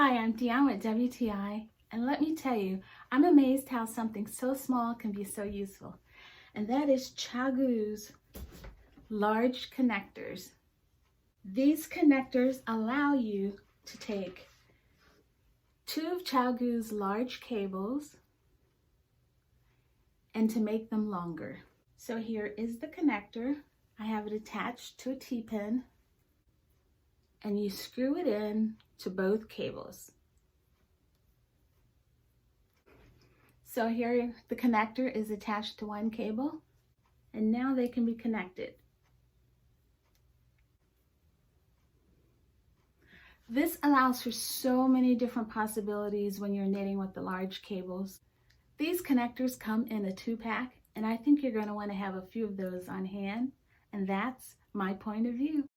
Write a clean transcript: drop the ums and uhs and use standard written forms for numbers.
Hi, I'm Deanne with WTI, and let me tell you, I'm amazed how something so small can be so useful, and that is ChiaoGoo's large connectors. These connectors allow you to take two of ChiaoGoo's large cables and to make them longer. So here is the connector. I have it attached to a T-pin, and you screw it in to both cables. So here the connector is attached to one cable, and now they can be connected. This allows for so many different possibilities when you're knitting with the large cables. These connectors come in a 2-pack, and I think you're going to want to have a few of those on hand, and that's my point of view.